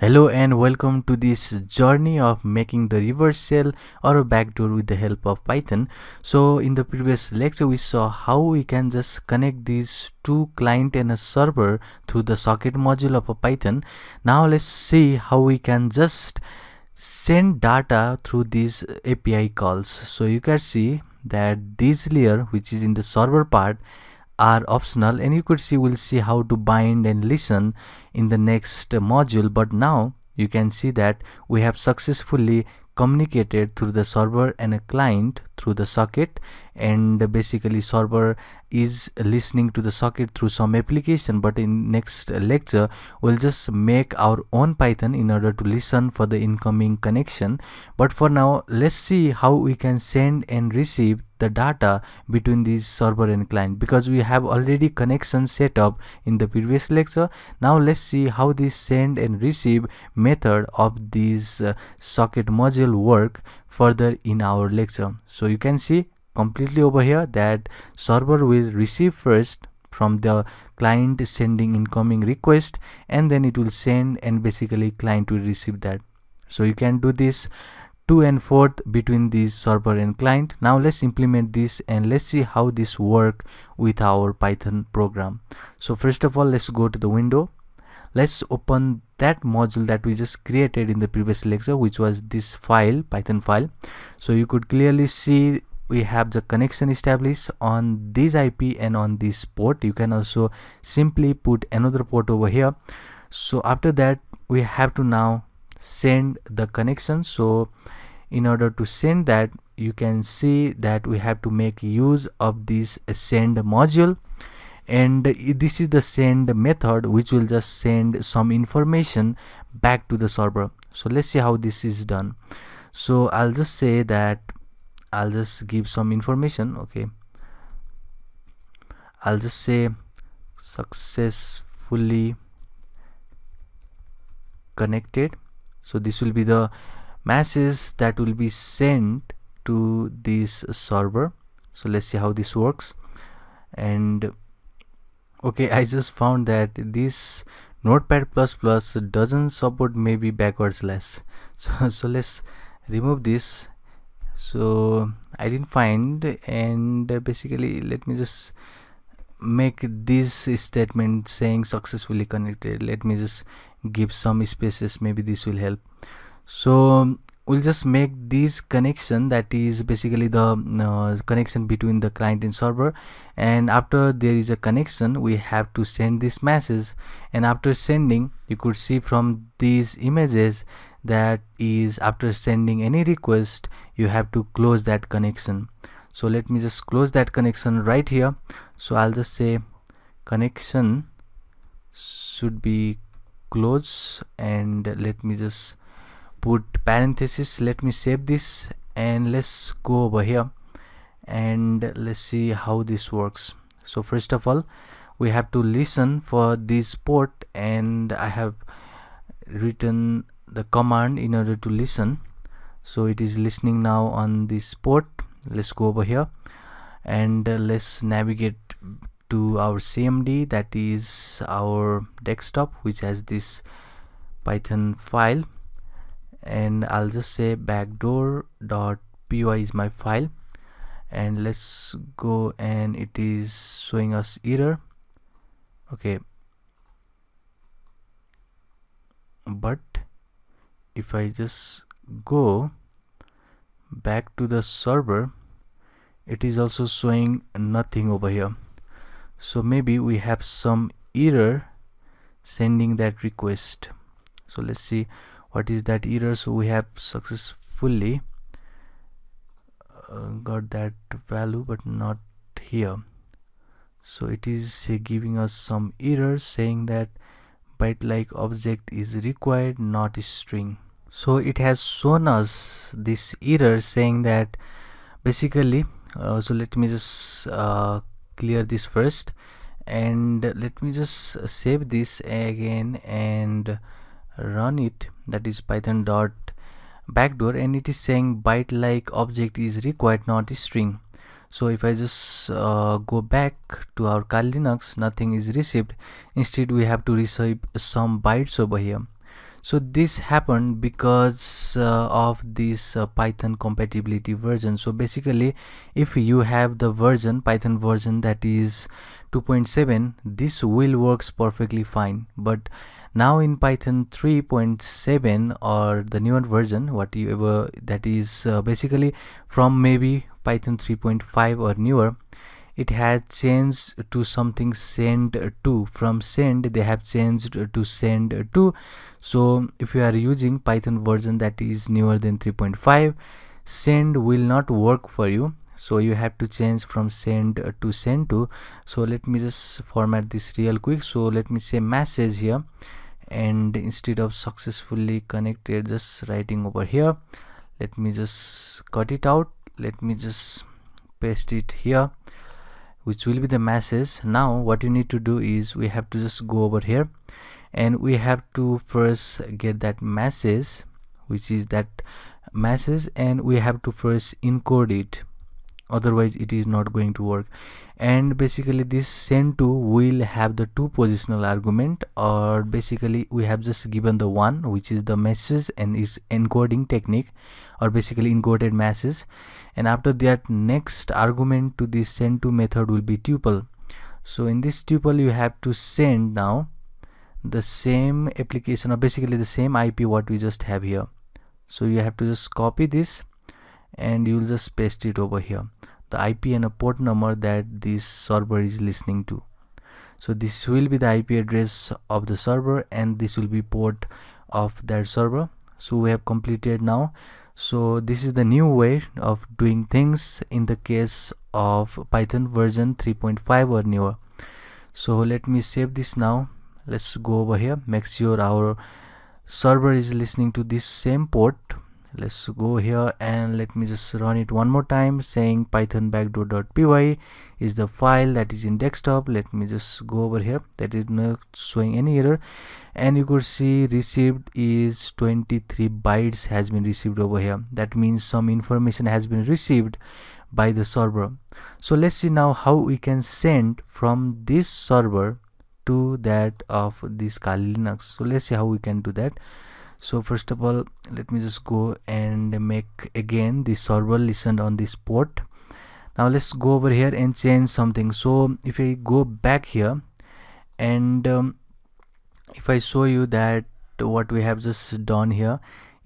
Hello and welcome to this journey of making the reverse shell or a backdoor with the help of Python. So in the previous lecture we saw how we can just connect these two client and a server through the socket module of a Python. Now let's see how we can just send data through these API calls. So you can see that this layer which is in the server part are optional, and you could see we'll see how to bind and listen in the next module. But now you can see that we have successfully communicated through the server and a client through the socket, and basically server is listening to the socket through some application. But in next lecture we'll just make our own Python in order to listen for the incoming connection. But for now let's see how we can send and receive the data between these server and client, because we have already connection set up in the previous lecture. Now let's see how this send and receive method of this socket module work further in our lecture. So you can see completely over here that server will receive first from the client sending incoming request, and then it will send, and basically client will receive that. So you can do this to and forth between these server and client. Now let's implement this and let's see how this work with our Python program. So first of all, let's go to the window. Let's open that module that we just created in the previous lecture, which was this file, Python file. So you could clearly see we have the connection established on this IP and on this port. You can also simply put another port over here. So after that we have to now send the connection. So in order to send that, you can see that we have to make use of this send module, and this is the send method which will just send some information back to the server. So let's see how this is done. So I'll just say that I'll just give some information. Okay, I'll just say successfully connected. So this will be the message that will be sent to this server. So let's see how this works. And okay, I just found that this Notepad++ doesn't support maybe backward slash. So let's remove this. So I didn't find, and basically let me just make this statement saying successfully connected. Let me just give some spaces, maybe this will help. So we'll just make this connection, that is basically the connection between the client and server, and after there is a connection we have to send this message, and after sending you could see from these images that is after sending any request you have to close that connection. So let me just close that connection right here. So I'll just say connection should be closed, and let me just put parenthesis. Let me save this and let's go over here and let's see how this works. So first of all we have to listen for this port, and I have written the command in order to listen. So it is listening now on this port. Let's go over here and let's navigate to our CMD, that is our desktop which has this Python file, and I'll just say backdoor.py is my file, and let's go, and it is showing us error. Okay, but if I just go back to the server, it is also showing nothing over here. So maybe we have some error sending that request. So let's see what is that error. So we have successfully got that value, but not here. So it is giving us some errors saying that byte-like object is required, not string. So it has shown us this error saying that basically so let me just clear this first, and let me just save this again and run it, that is python.backdoor, and it is saying byte-like object is required, not string. So if I just go back to our Kali Linux, nothing is received. Instead we have to receive some bytes over here. So this happened because of this Python compatibility version. So basically, if you have the version, Python version that is 2.7, this will works perfectly fine. But now in Python 3.7 or the newer version, whatever that is, basically from maybe Python 3.5 or newer, it has changed to something send to. From send they have changed to send to. So if you are using Python version that is newer than 3.5, send will not work for you. So you have to change from send to send to. So let me just format this real quick. So let me say message here, and instead of successfully connected, just writing over here, let me just cut it out, let me just paste it here, which will be the message. Now what you need to do is we have to just go over here and we have to first get that message, which is that message, and we have to first encode it, otherwise it is not going to work. And basically this send to will have the two positional argument, or basically we have just given the one, which is the message and its encoding technique, or basically encoded message. And after that, next argument to this send to method will be tuple. So in this tuple you have to send now the same application, or basically the same IP what we just have here. So you have to just copy this and you will just paste it over here, the IP and a port number that this server is listening to. So this will be the IP address of the server and this will be port of that server. So we have completed now. So this is the new way of doing things in the case of Python version 3.5 or newer. So let me save this now. Let's go over here, make sure our server is listening to this same port. Let's go here and let me just run it one more time, saying python backdoor.py is the file that is in desktop. Let me just go over here, that is not showing any error, and you could see received is 23 bytes has been received over here. That means some information has been received by the server. So let's see now how we can send from this server to that of this Kali Linux. So let's see how we can do that. So first of all, let me just go and make again the server listened on this port. Now let's go over here and change something. So if I go back here and if I show you that what we have just done here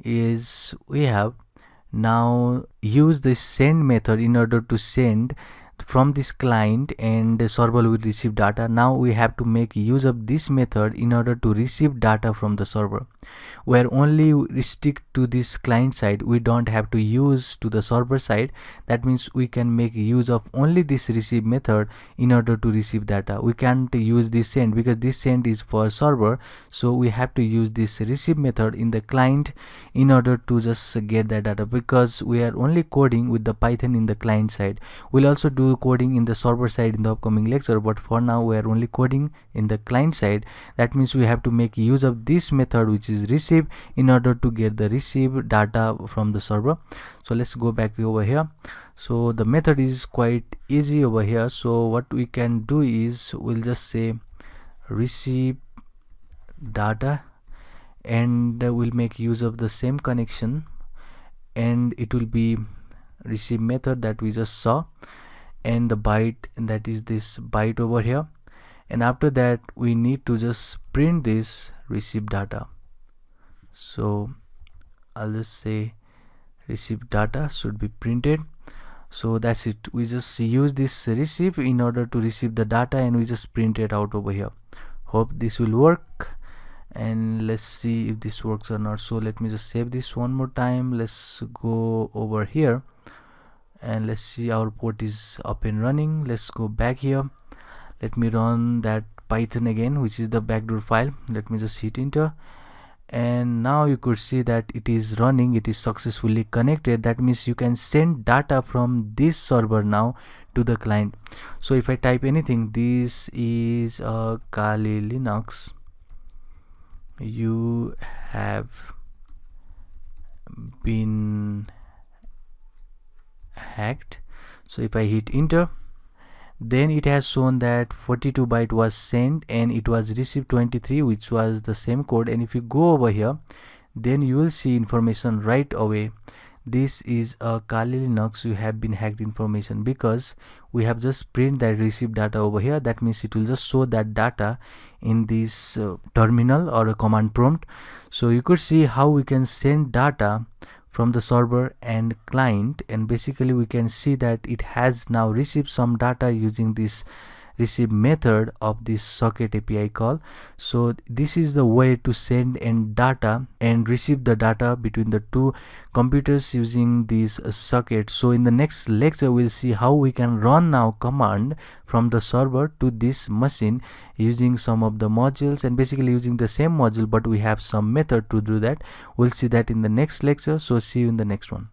is we have now used the send method in order to send from this client, and the server will receive data. Now we have to make use of this method in order to receive data from the server. We are only restrict to this client side, we don't have to use to the server side. That means we can make use of only this receive method in order to receive data. We can't use this send because this send is for server, so we have to use this receive method in the client in order to just get that data, because we are only coding with the Python in the client side. We'll also do coding in the server side in the upcoming lecture, but for now we are only coding in the client side. That means we have to make use of this method, which is receive, in order to get the receive data from the server. So let's go back over here. So the method is quite easy over here. So what we can do is we'll just say receive data, and we'll make use of the same connection, and it will be receive method that we just saw, and the byte, that is this byte over here. And after that we need to just print this receive data. So I'll just say receive data should be printed. So that's it, we just use this receive in order to receive the data, and we just print it out over here. Hope this will work, and let's see if this works or not. So let me just save this one more time. Let's go over here and let's see our port is up and running. Let's go back here, let me run that Python again, which is the backdoor file. Let me just hit enter, and now you could see that it is running, it is successfully connected. That means you can send data from this server now to the client. So if I type anything, this is a Kali Linux, you have been hacked. So if I hit enter, Then it has shown that 42 byte was sent and it was received 23, which was the same code. And if you go over here, then you will see information right away. This is a Kali Linux you have been hacked information, because we have just print that received data over here. That means it will just show that data in this terminal or a command prompt. So you could see how we can send data from the server and client, and basically we can see that it has now received some data using this receive method of this socket API call. So this is the way to send in data and receive the data between the two computers using this socket. So in the next lecture we'll see how we can run now command from the server to this machine using some of the modules, and basically using the same module, but we have some method to do that. We'll see that in the next lecture. So see you in the next one.